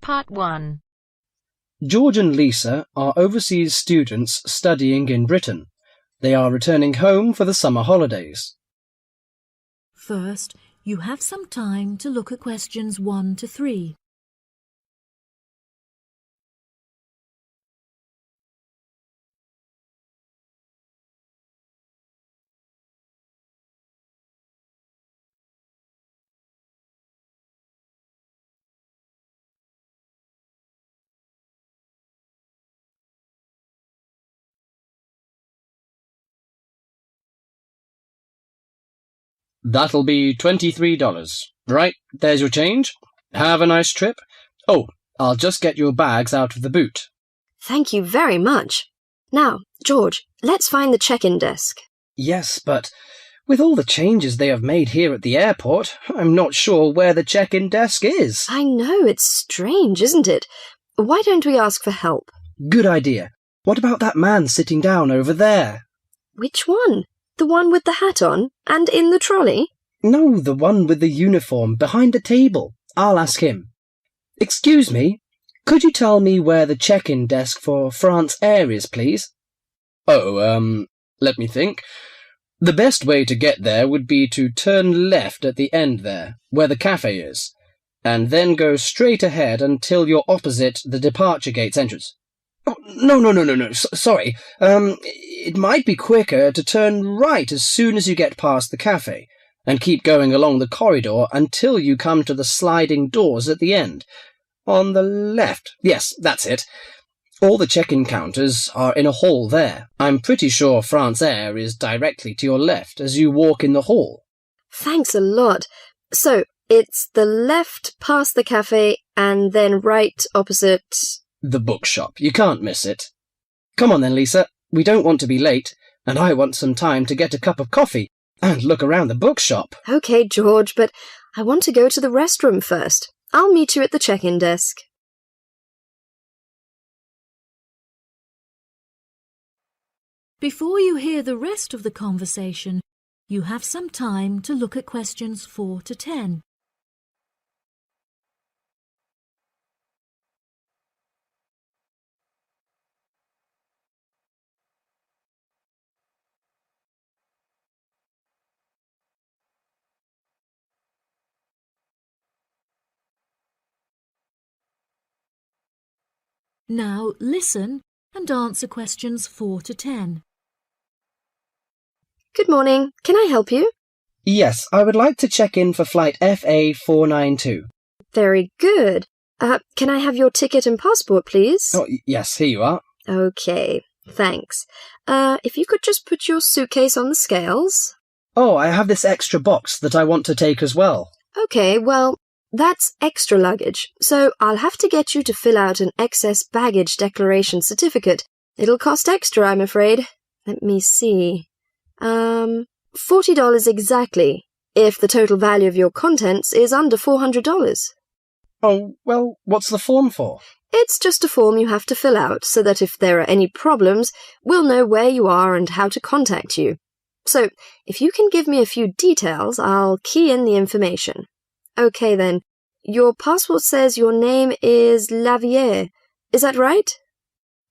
Part 1. George and Lisa are overseas students studying in Britain. They are returning home for the summer holidays. First, you have some time to look at questions 1 to 3. That'll be $23. Right, there's your change. Have a nice trip. Oh, I'll just get your bags out of the boot. Thank you very much. Now, George, let's find the check-in desk. Yes, but with all the changes they have made here at the airport, I'm not sure where the check-in desk is. I know, it's strange, isn't it? Why don't we ask for help? Good idea. What about that man sitting down over there? Which one? The one with the hat on and in the trolley? No, the one with the uniform behind the table. I'll ask him. Excuse me, could you tell me where the check-in desk for France Air is, please? Oh, let me think. The best way to get there would be to turn left at the end there, where the cafe is, and then go straight ahead until you're opposite the departure gates entrance. Oh, no, sorry. It might be quicker to turn right as soon as you get past the cafe, and keep going along the corridor until you come to the sliding doors at the end. On the left. Yes, that's it. All the check-in counters are in a hall there. I'm pretty sure France Air is directly to your left as you walk in the hall. Thanks a lot. So, it's the left past the cafe and then right opposite... The bookshop. You can't miss it. Come on then, Lisa. We don't want to be late, and I want some time to get a cup of coffee and look around the bookshop. OK, George, but I want to go to the restroom first. I'll meet you at the check-in desk. Before you hear the rest of the conversation, you have some time to look at questions 4 to 10. Now listen and answer questions 4 to 10. Good morning. Can I help you? Yes, I would like to check in for flight FA492. Very good. Can I have your ticket and passport, please? Oh, yes, here you are. OK, thanks. If you could just put your suitcase on the scales. Oh, I have this extra box that I want to take as well. OK, well, that's extra luggage, so I'll have to get you to fill out an excess baggage declaration certificate. It'll cost extra, I'm afraid. Let me see. $40 exactly, if the total value of your contents is under $400. Oh, well, what's the form for? It's just a form you have to fill out so that if there are any problems, we'll know where you are and how to contact you. So, if you can give me a few details, I'll key in the information. OK then, your passport says your name is Lavier. Is that right?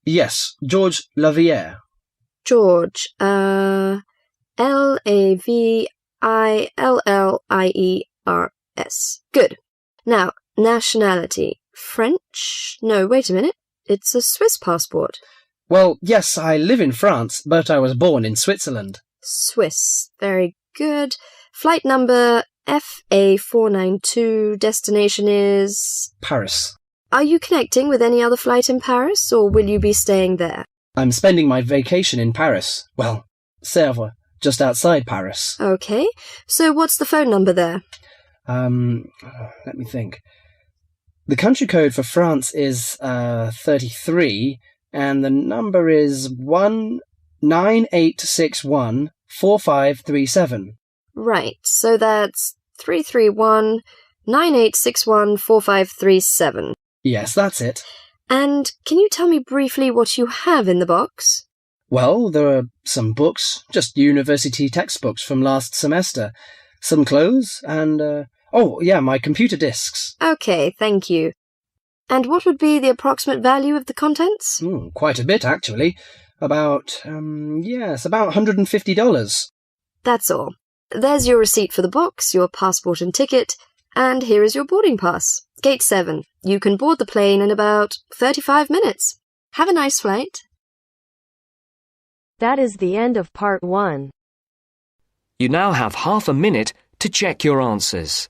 Yes, George Lavier. George, Lavillers. Good. Now, nationality. French? No, wait a minute. It's a Swiss passport. Well, yes, I live in France, but I was born in Switzerland. Swiss. Very good. Flight number FA492. Destination is... Paris. Are you connecting with any other flight in Paris, or will you be staying there? I'm spending my vacation in Paris. Well, Sèvres, just outside Paris. OK. So what's the phone number there? Let me think. The country code for France is 33, and the number is 198614537. Right, so that's 331-9861-4537. Yes, that's it. And can you tell me briefly what you have in the box? Well, there are some books, just university textbooks from last semester, some clothes, and, my computer disks. OK, thank you. And what would be the approximate value of the contents? Quite a bit, actually. About $150. That's all. There's your receipt for the box, your passport and ticket, and here is your boarding pass. Gate 7. You can board the plane in about 35 minutes. Have a nice flight. That is the end of part 1. You now have half a minute to check your answers.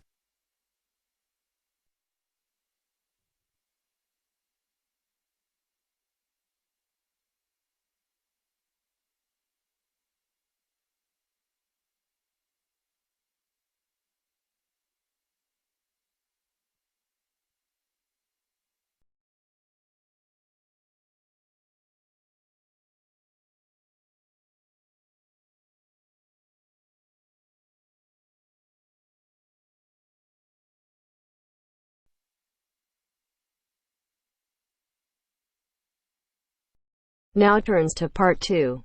Now turns to part 2.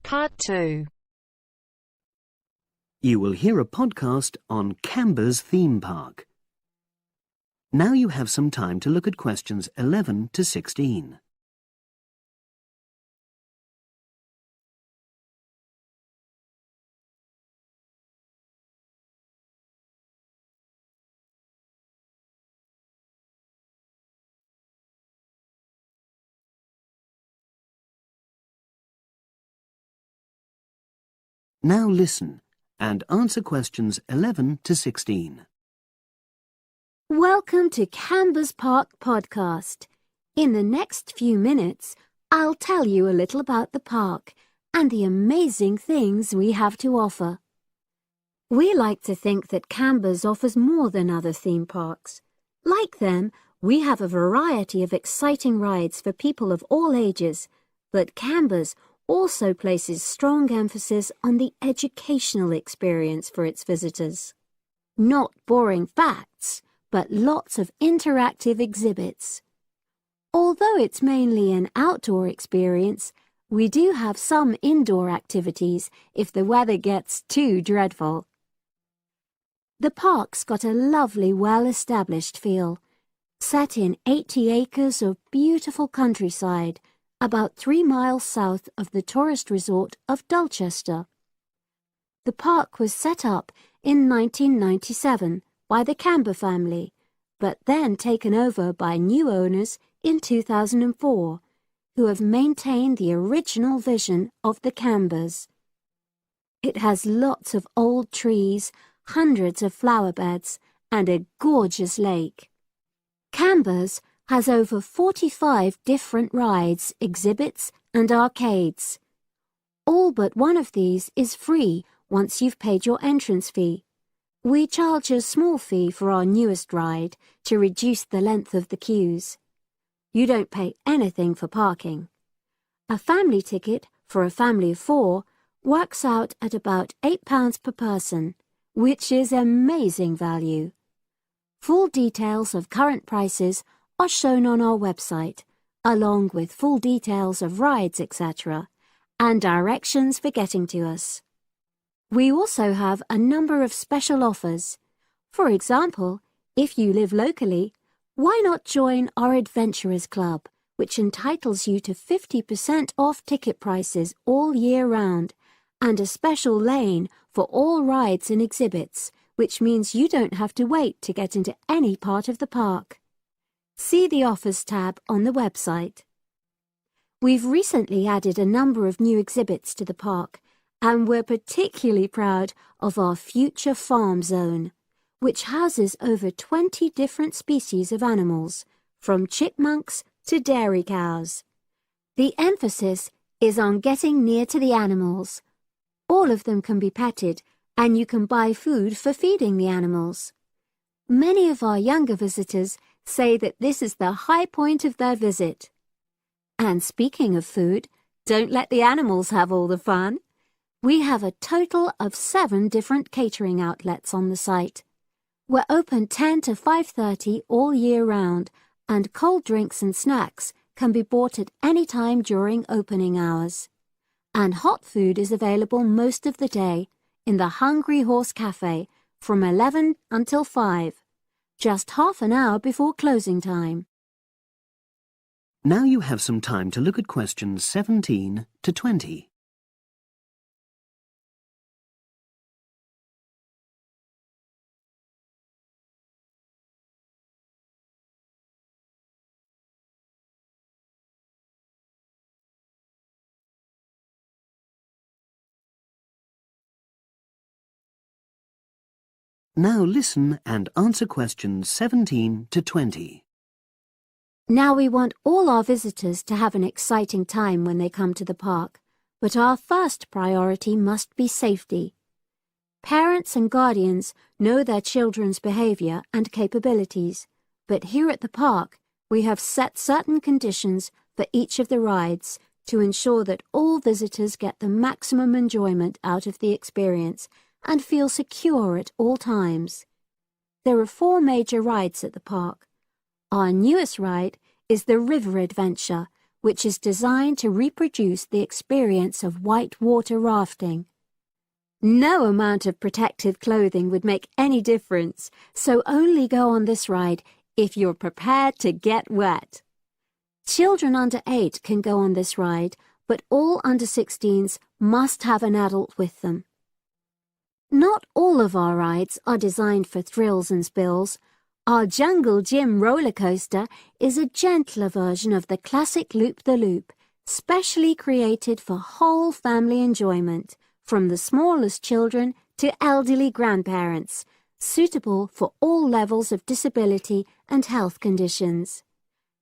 Part 2. You will hear a podcast on Canberra's theme park. Now you have some time to look at questions 11 to 16. Now listen and answer questions 11 to 16. Welcome to Canberra's Park podcast. In the next few minutes, I'll tell you a little about the park and the amazing things we have to offer. We like to think that Canberra's offers more than other theme parks. Like them, we have a variety of exciting rides for people of all ages, but Canberra's also places strong emphasis on the educational experience for its visitors. Not boring facts, but lots of interactive exhibits. Although it's mainly an outdoor experience, we do have some indoor activities if the weather gets too dreadful. The park's got a lovely, well-established feel, set in 80 acres of beautiful countryside, about 3 miles south of the tourist resort of Dulchester. The park was set up in 1997 by the Canberra family, but then taken over by new owners in 2004, who have maintained the original vision of the Canberras. It has lots of old trees, hundreds of flower beds, and a gorgeous lake. Canberra's has over 45 different rides, exhibits, and arcades. All but one of these is free once you've paid your entrance fee. We charge a small fee for our newest ride to reduce the length of the queues. You don't pay anything for parking. A family ticket for a family of 4 works out at about £8 per person, which is amazing value. Full details of current prices are shown on our website, along with full details of rides, etc., and directions for getting to us. We also have a number of special offers. For example, if you live locally, why not join our Adventurers Club, which entitles you to 50% off ticket prices all year round, and a special lane for all rides and exhibits, which means you don't have to wait to get into any part of the park. See the Offers tab on the website. We've recently added a number of new exhibits to the park, and we're particularly proud of our Future Farm Zone, which houses over 20 different species of animals, from chipmunks to dairy cows. The emphasis is on getting near to the animals. All of them can be petted, and you can buy food for feeding the animals. Many of our younger visitors say that this is the high point of their visit. And speaking of food, don't let the animals have all the fun. We have a total of 7 different catering outlets on the site. We're open 10 to 5:30 all year round, and cold drinks and snacks can be bought at any time during opening hours. And hot food is available most of the day in the Hungry Horse Cafe from 11 until 5. just half an hour before closing time. Now you have some time to look at questions 17 to 20. Now listen and answer questions 17 to 20. Now we want all our visitors to have an exciting time when they come to the park, but our first priority must be safety. Parents and guardians know their children's behaviour and capabilities, but here at the park we have set certain conditions for each of the rides to ensure that all visitors get the maximum enjoyment out of the experience and feel secure at all times. There are 4 major rides at the park. Our newest ride is the River Adventure, which is designed to reproduce the experience of whitewater rafting. No amount of protective clothing would make any difference, so only go on this ride if you're prepared to get wet. Children under 8 can go on this ride, but all under 16s must have an adult with them. Not all of our rides are designed for thrills and spills. Our Jungle Gym roller coaster is a gentler version of the classic Loop-the-Loop, specially created for whole family enjoyment, from the smallest children to elderly grandparents, suitable for all levels of disability and health conditions.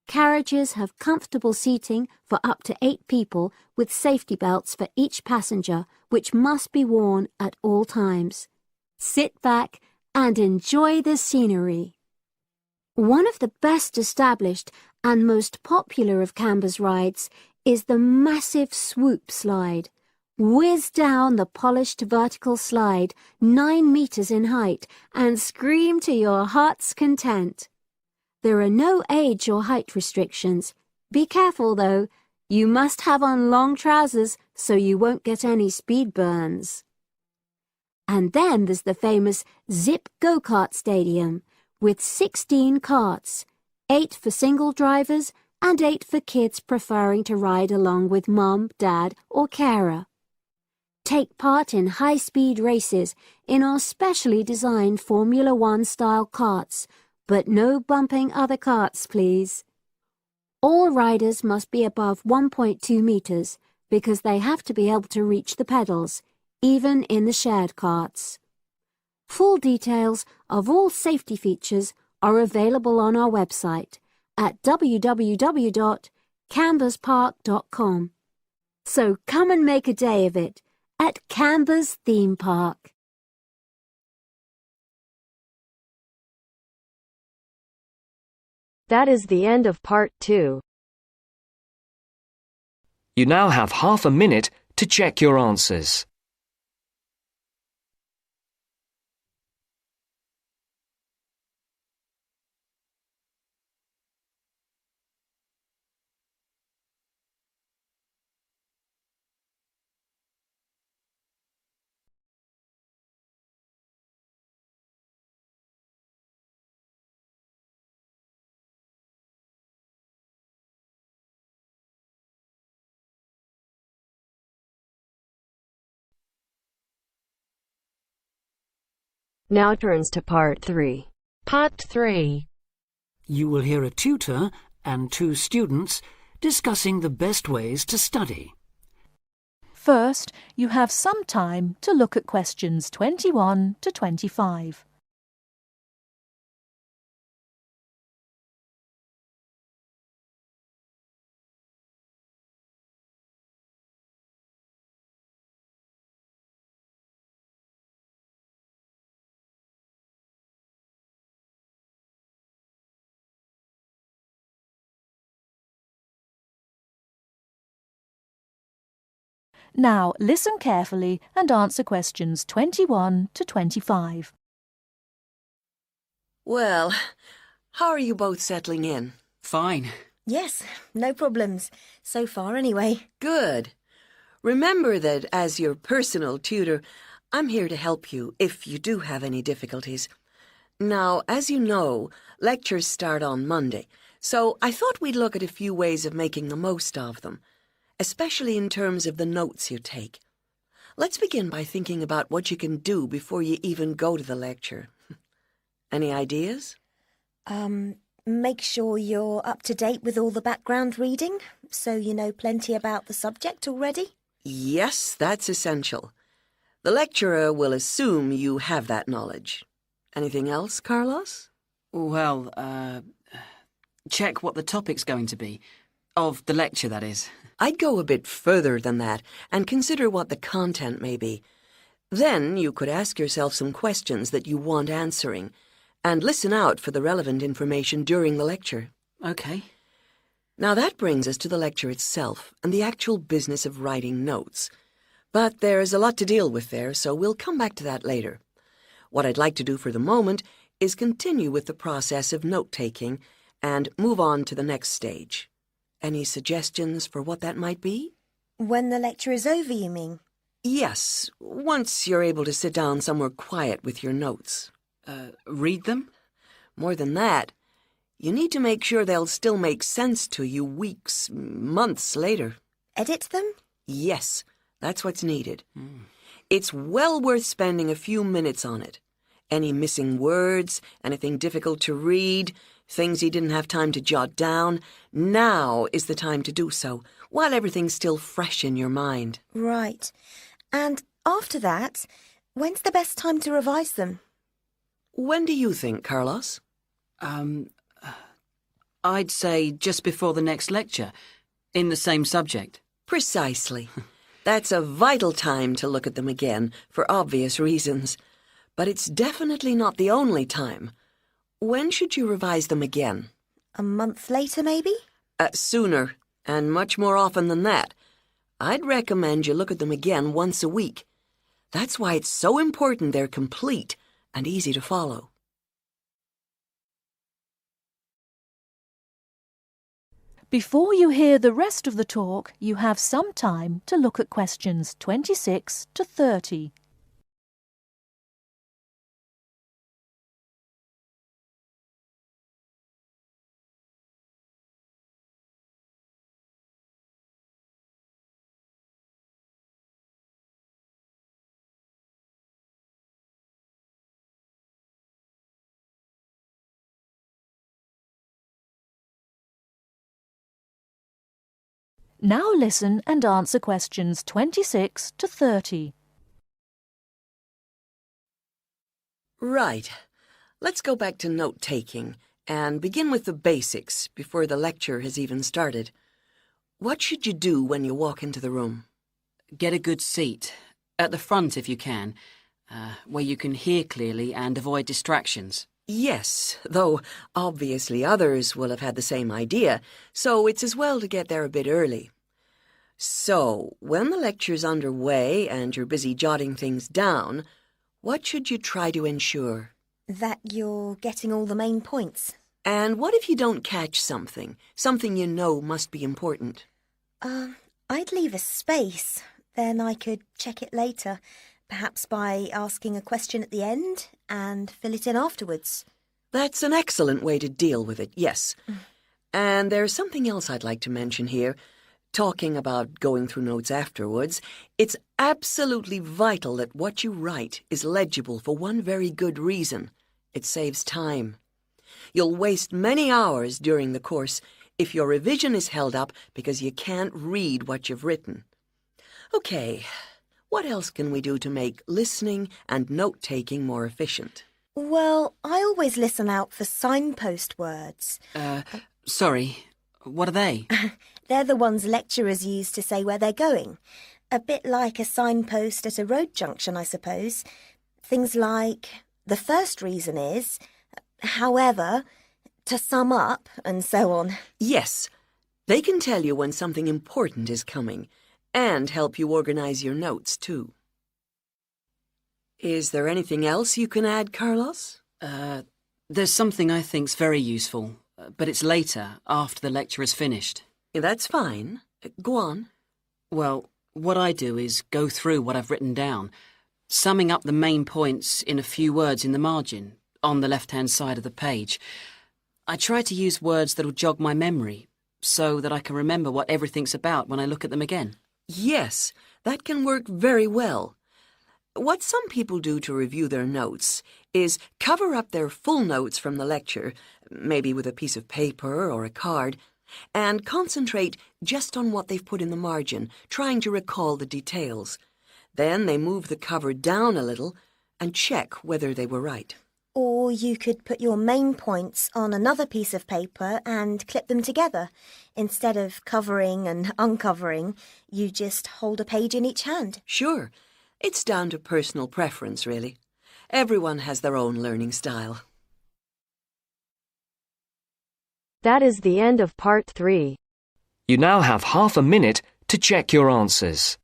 Carriages have comfortable seating for up to 8 people with safety belts for each passenger, which must be worn at all times. Sit back and enjoy the scenery. One of the best established and most popular of Canberra's rides is the massive swoop slide. Whiz down the polished vertical slide 9 meters in height and scream to your heart's content. There are no age or height restrictions. Be careful though, you must have on long trousers so you won't get any speed burns. And then there's the famous Zip Go-Kart Stadium with 16 karts, 8 for single drivers and 8 for kids preferring to ride along with mum, dad or carer. Take part in high-speed races in our specially designed Formula 1 style karts, but no bumping other karts, please. All riders must be above 1.2 meters because they have to be able to reach the pedals, even in the shared karts. Full details of all safety features are available on our website at www.canberraspark.com. So come and make a day of it at Canberra's theme park. That is the end of part 2. You now have half a minute to check your answers. Now turns to part 3. Part 3. You will hear a tutor and 2 students discussing the best ways to study. First, you have some time to look at questions 21 to 25. Now listen carefully and answer questions 21 to 25. Well, how are you both settling in? Fine. Yes, no problems. So far, anyway. Good. Remember that as your personal tutor, I'm here to help you if you do have any difficulties. Now, as you know, lectures start on Monday, so I thought we'd look at a few ways of making the most of them, especially in terms of the notes you take. Let's begin by thinking about what you can do before you even go to the lecture. Any ideas? Make sure you're up to date with all the background reading, so you know plenty about the subject already. Yes, that's essential. The lecturer will assume you have that knowledge. Anything else, Carlos? Well, check what the topic's going to be. Of the lecture, that is. I'd go a bit further than that and consider what the content may be. Then you could ask yourself some questions that you want answering, and listen out for the relevant information during the lecture. Okay. Now that brings us to the lecture itself and the actual business of writing notes. But there's a lot to deal with there, so we'll come back to that later. What I'd like to do for the moment is continue with the process of note-taking and move on to the next stage. Any suggestions for what that might be? When the lecture is over, you mean? Yes, once you're able to sit down somewhere quiet with your notes. Read them? More than that, you need to make sure they'll still make sense to you weeks, months later. Edit them? Yes, that's what's needed. It's well worth spending a few minutes on it. Any missing words, anything difficult to read, things you didn't have time to jot down, now is the time to do so, while everything's still fresh in your mind. Right. And after that, when's the best time to revise them? When do you think, Carlos? I'd say just before the next lecture, in the same subject. Precisely. That's a vital time to look at them again, for obvious reasons. But it's definitely not the only time. When should you revise them again? A month later, maybe? Sooner, and much more often than that. I'd recommend you look at them again once a week. That's why it's so important they're complete and easy to follow. Before you hear the rest of the talk, you have some time to look at questions 26 to 30. Now listen and answer questions 26 to 30. Right. Let's go back to note-taking and begin with the basics before the lecture has even started. What should you do when you walk into the room? Get a good seat, at the front if you can, where you can hear clearly and avoid distractions. Yes, though obviously others will have had the same idea, so it's as well to get there a bit early. So, when the lecture's underway and you're busy jotting things down, what should you try to ensure? That you're getting all the main points. And what if you don't catch something you know must be important? I'd leave a space. Then I could check it later. Perhaps by asking a question at the end and fill it in afterwards. That's an excellent way to deal with it, yes. And there's something else I'd like to mention here. Talking about going through notes afterwards, it's absolutely vital that what you write is legible for one very good reason. It saves time. You'll waste many hours during the course if your revision is held up because you can't read what you've written. Okay. What else can we do to make listening and note-taking more efficient? Well, I always listen out for signpost words. Sorry, what are they? They're the ones lecturers use to say where they're going. A bit like a signpost at a road junction, I suppose. Things like, the first reason is, however, to sum up, and so on. Yes, they can tell you when something important is coming. And help you organize your notes, too. Is there anything else you can add, Carlos? There's something I think's very useful, but it's later, after the lecture is finished. That's fine. Go on. Well, what I do is go through what I've written down, summing up the main points in a few words in the margin, on the left-hand side of the page. I try to use words that'll jog my memory so that I can remember what everything's about when I look at them again. Yes, that can work very well. What some people do to review their notes is cover up their full notes from the lecture, maybe with a piece of paper or a card, and concentrate just on what they've put in the margin, trying to recall the details. Then they move the cover down a little and check whether they were right. Or you could put your main points on another piece of paper and clip them together. Instead of covering and uncovering, you just hold a page in each hand. Sure. It's down to personal preference, really. Everyone has their own learning style. That is the end of part 3. You now have half a minute to check your answers.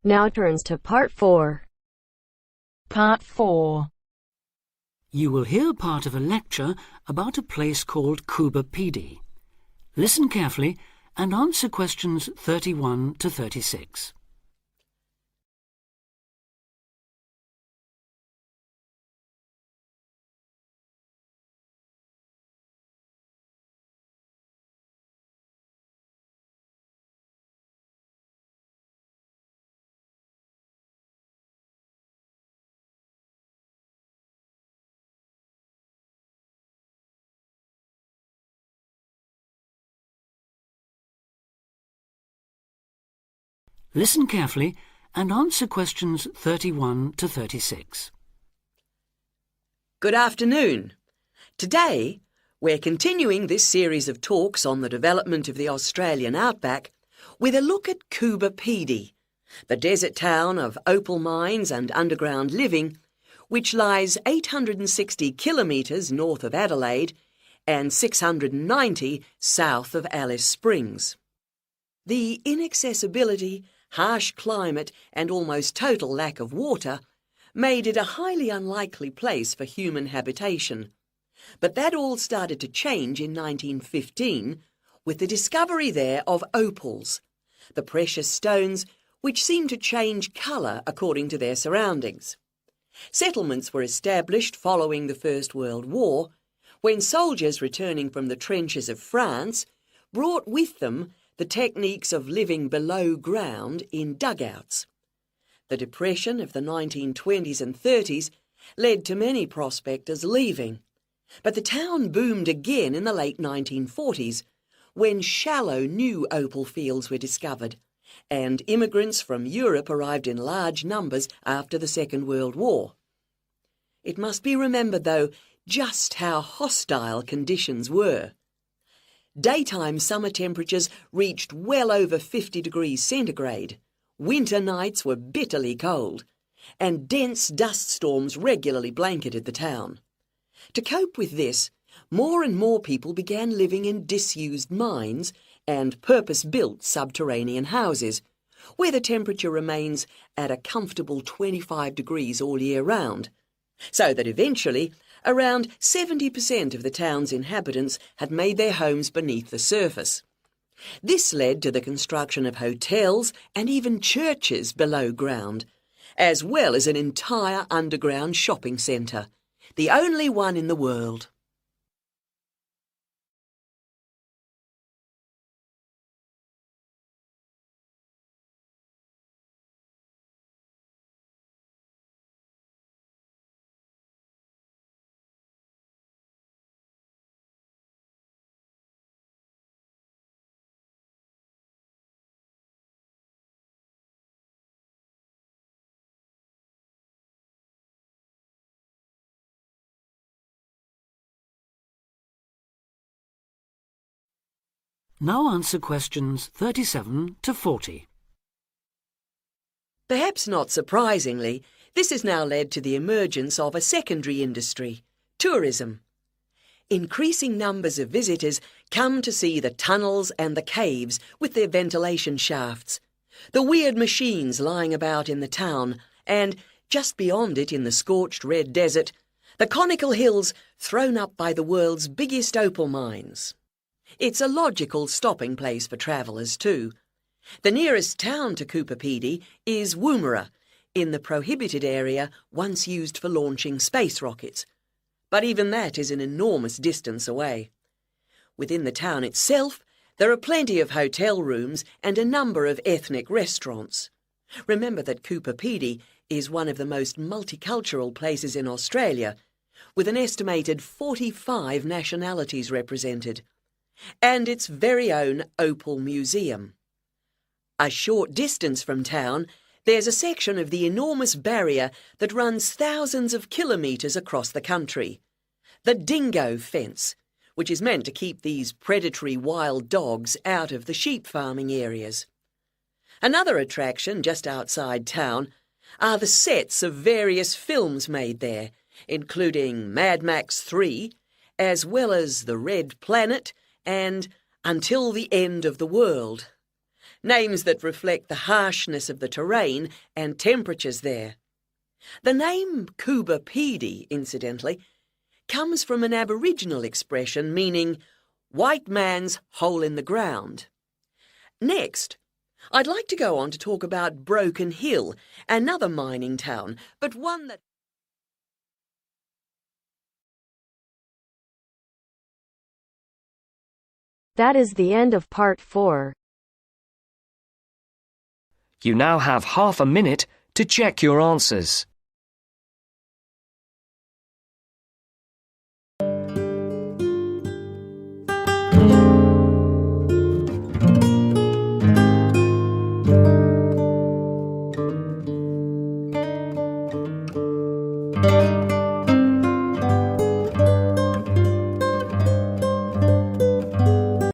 Now turns to part 4. Part 4. You will hear part of a lecture about a place called Cuba PD. Listen carefully and answer questions 31 to 36. Listen carefully and answer questions 31 to 36. Good afternoon. Today, we're continuing this series of talks on the development of the Australian outback with a look at Cuba PD, the desert town of opal mines and underground living, which lies 860 kilometres north of Adelaide and 690 south of Alice Springs. The inaccessibility, harsh climate and almost total lack of water made it a highly unlikely place for human habitation. But that all started to change in 1915 with the discovery there of opals, the precious stones which seem to change colour according to their surroundings. Settlements were established following the First World War, when soldiers returning from the trenches of France brought with them the techniques of living below ground in dugouts. The depression of the 1920s and 30s led to many prospectors leaving, but the town boomed again in the late 1940s when shallow new opal fields were discovered, and immigrants from Europe arrived in large numbers after the Second World War. It must be remembered, though, just how hostile conditions were. Daytime summer temperatures reached well over 50 degrees centigrade, winter nights were bitterly cold, and dense dust storms regularly blanketed the town. To cope with this, more and more people began living in disused mines and purpose-built subterranean houses, where the temperature remains at a comfortable 25 degrees all year round, so that eventually around 70% of the town's inhabitants had made their homes beneath the surface. This led to the construction of hotels and even churches below ground, as well as an entire underground shopping centre, the only one in the world. Now answer questions 37 to 40. Perhaps not surprisingly, This has now led to the emergence of a secondary industry, tourism. Increasing numbers of visitors come to see the tunnels and the caves with their ventilation shafts, the weird machines lying about in the town, and, just beyond it in the scorched red desert, the conical hills thrown up by the world's biggest opal mines. It's a logical stopping place for travellers too. The nearest town to Coober Pedy is Woomera, in the prohibited area once used for launching space rockets. But even that is an enormous distance away. Within the town itself, there are plenty of hotel rooms and a number of ethnic restaurants. Remember that Coober Pedy is one of the most multicultural places in Australia, with an estimated 45 nationalities represented, and its very own Opal Museum. A short distance from town, there's a section of the enormous barrier that runs thousands of kilometres across the country, the dingo fence, which is meant to keep these predatory wild dogs out of the sheep farming areas. Another attraction just outside town are the sets of various films made there, including Mad Max 3, as well as The Red Planet and Until the End of the World. Names that reflect the harshness of the terrain and temperatures there. The name Coober Pedy, incidentally, comes from an Aboriginal expression meaning white man's hole in the ground. Next, I'd like to go on to talk about Broken Hill, another mining town, but one that... That is the end of part 4. You now have half a minute to check your answers.